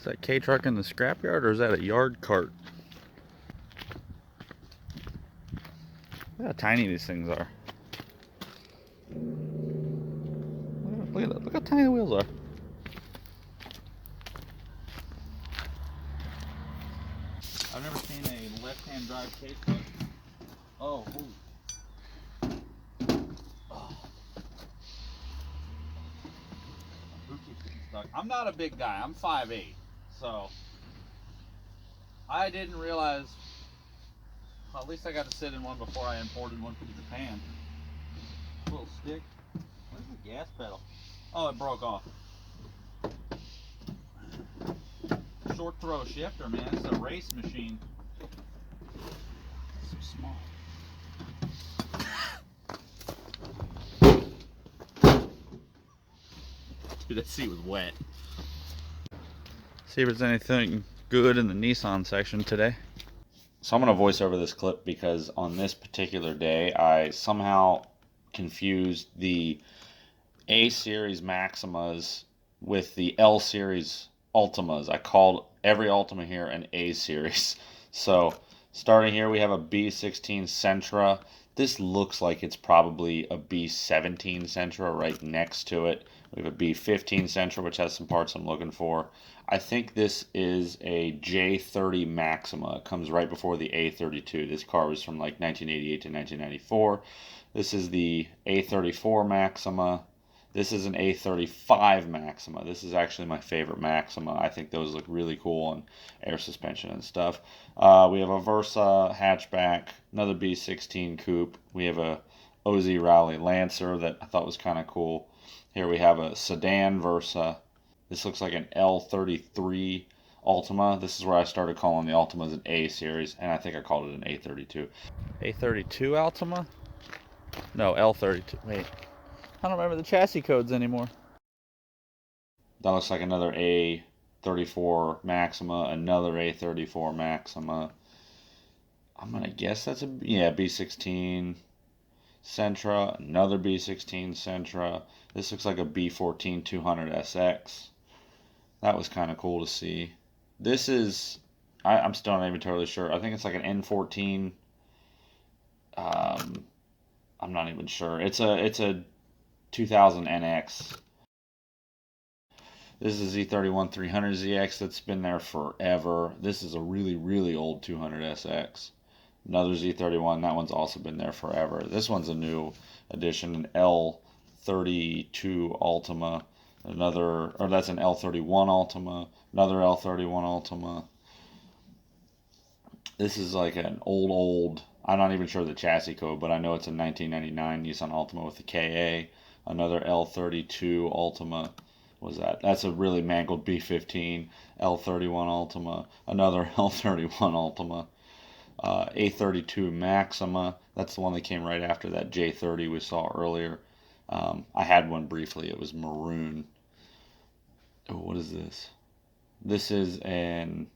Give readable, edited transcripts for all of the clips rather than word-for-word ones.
that K-truck in the scrapyard, or is that a yard cart? Look how tiny these things are. Look at that. Look how tiny the wheels are. I've never seen a left-hand drive K-truck. Oh, ooh. Oh. Who keeps getting stuck? I'm not a big guy. I'm 5'8", so I didn't realize. Well, at least I got to sit in one before I imported one from Japan. Little stick. Where's the gas pedal? Oh, it broke off. Short throw shifter, man. It's a race machine. It's so small. Dude, that seat was wet. See if there's anything good in the Nissan section today. So I'm going to voice over this clip because on this particular day, I somehow confused the A-Series Maximas with the L-Series Ultimas. I called every Ultima here an A-Series. So starting here, we have a B16 Sentra. This looks like it's probably a B17 Sentra right next to it. We have a B15 Sentra, which has some parts I'm looking for. I think this is a J30 Maxima. It comes right before the A32. This car was from like 1988 to 1994. This is the A34 Maxima. This is an A35 Maxima. This is actually my favorite Maxima. I think those look really cool on air suspension and stuff. We have a Versa hatchback, another B16 coupe. We have a OZ Rally Lancer that I thought was kind of cool. Here we have a sedan Versa. This looks like an L33 Ultima. This is where I started calling the Ultimas an A series, and I think I called it an A32. A32 Ultima? No, L32. Wait. I don't remember the chassis codes anymore. That looks like another A34 Maxima, another A34 Maxima. I'm going to guess that's a, yeah, B16 Sentra, another B16 Sentra. This looks like a B14 200SX. That was kind of cool to see. This is, I'm still not even totally sure. I think it's like an N14. I'm not even sure. It's a 2000 NX. This is a Z31 300ZX that's been there forever. This is a really, really old 200SX. Another Z31, that one's also been there forever. This one's a new addition, an L32 Ultima. Another, or that's an L31 Ultima. Another L31 Ultima. This is like an old, I'm not even sure the chassis code, but I know it's a 1999 Nissan Altima with the KA. Another L32 Ultima. What was that? That's a really mangled B15 L31 Ultima. Another L31 Ultima. A32 Maxima. That's the one that came right after that J30 we saw earlier. I had one briefly. It was maroon. Oh, what is this? This is an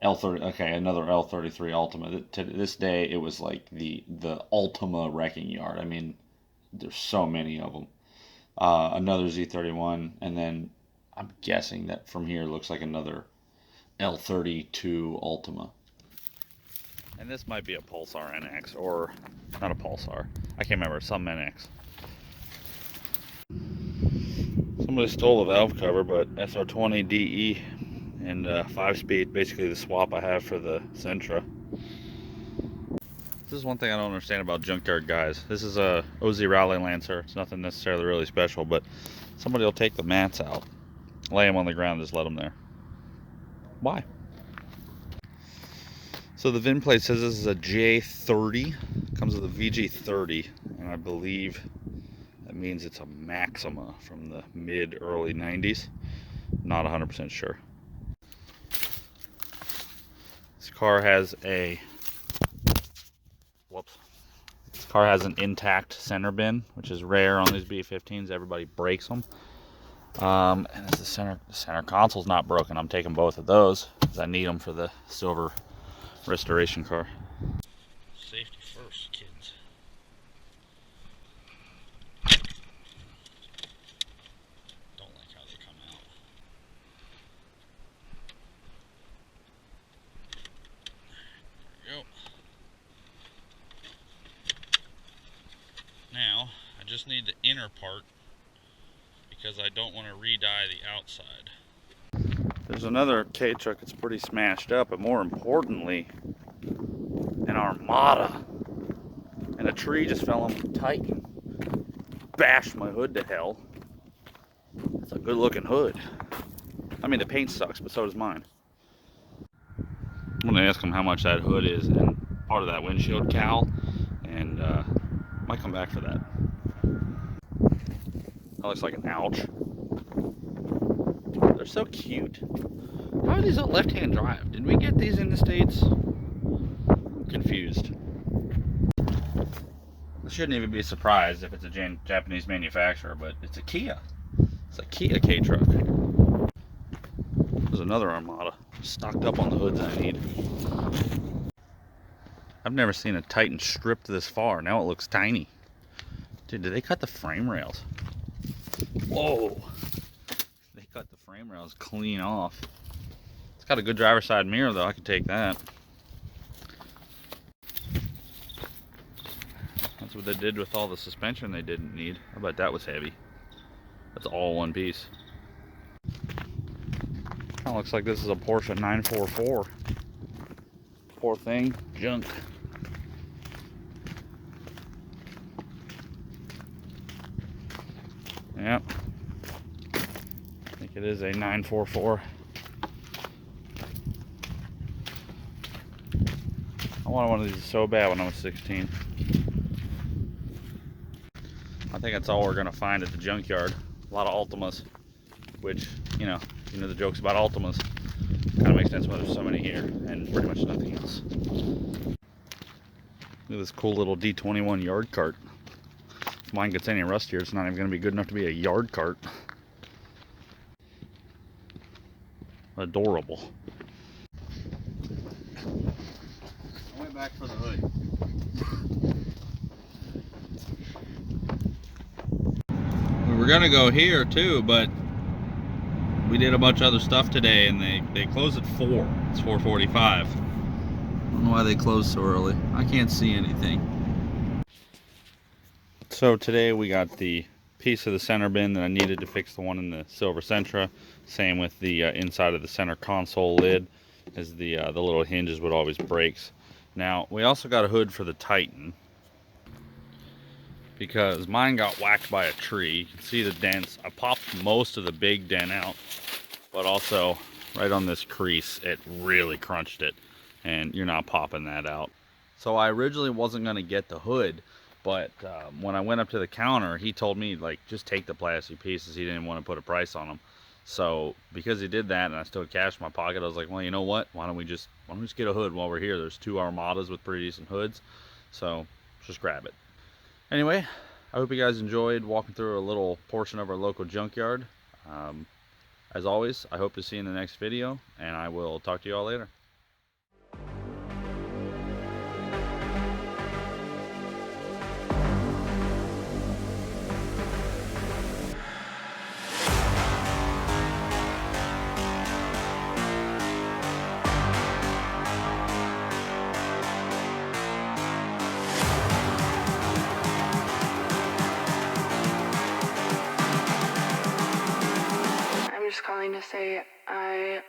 L30. Okay, another L33 Ultima. To this day, it was like the Ultima wrecking yard. I mean, there's so many of them. Another Z31, and then I'm guessing that from here looks like another L32 Ultima. And this might be a Pulsar NX, or not a Pulsar. I can't remember, some NX. Somebody stole the valve cover, but SR20 DE and 5-speed, basically the swap I have for the Sentra. This is one thing I don't understand about Junkyard guys. This is a OZ Rally Lancer. It's nothing necessarily really special, but somebody will take the mats out, lay them on the ground, just let them there. Why? So the VIN plate says this is a J30. It comes with a VG30, and I believe that means it's a Maxima from the mid-early 90s. Not 100% sure. This car has a, this car has an intact center bin, which is rare on these B15s. Everybody breaks them. And as the center console's not broken, I'm taking both of those because I need them for the silver restoration car. Safety first, kids. Don't like how they come out. inner part because I don't want to re-dye the outside. There's another K truck that's pretty smashed up, but more importantly, an Armada. And a tree just fell on the Titan. Bashed my hood to hell. It's a good looking hood. I mean, the paint sucks, but so does mine. I'm gonna ask him how much that hood is and part of that windshield cowl, and might come back for that. That looks like an ouch. They're so cute. How are these a left-hand drive? Did we get these in the States? I'm confused. I shouldn't even be surprised if it's a Japanese manufacturer, but it's a Kia. It's a Kia K truck. There's another Armada stocked up on the hoods I need. I've never seen a Titan stripped this far. Now it looks tiny. Dude, did they cut the frame rails? Whoa! They cut the frame rails clean off. It's got a good driver's side mirror though. I could take that. That's what they did with all the suspension they didn't need. I bet that was heavy. That's all one piece. Kind of looks like this is a Porsche 944. Poor thing, junk. Yep. I think it is a 944. I wanted one of these so bad when I was 16. I think that's all we're gonna find at the junkyard. A lot of Ultimas, which, you know the jokes about Ultimas. Kind of makes sense why there's so many here, and pretty much nothing else. Look at this cool little D21 yard cart. If mine gets any rustier, it's not even gonna be good enough to be a yard cart. Adorable. I went back for the hood. We were gonna go here too, but we did a bunch of other stuff today, and they close at 4. It's 4:45. I don't know why they close so early. I can't see anything. So today we got the piece of the center bin that I needed to fix the one in the Silver Sentra. Same with the inside of the center console lid, as the little hinge is what always breaks. Now we also got a hood for the Titan, because mine got whacked by a tree. You can see the dents. I popped most of the big dent out, but also right on this crease, it really crunched it, and you're not popping that out. So I originally wasn't gonna get the hood, but when I went up to the counter, he told me, like, just take the plastic pieces. He didn't want to put a price on them. So because he did that and I still had cash in my pocket, I was like, well, you know what? Why don't we just get a hood while we're here? There's 2 Armadas with pretty decent hoods, so just grab it. Anyway, I hope you guys enjoyed walking through a little portion of our local junkyard. As always, I hope to see you in the next video, and I will talk to you all later. Just calling to say I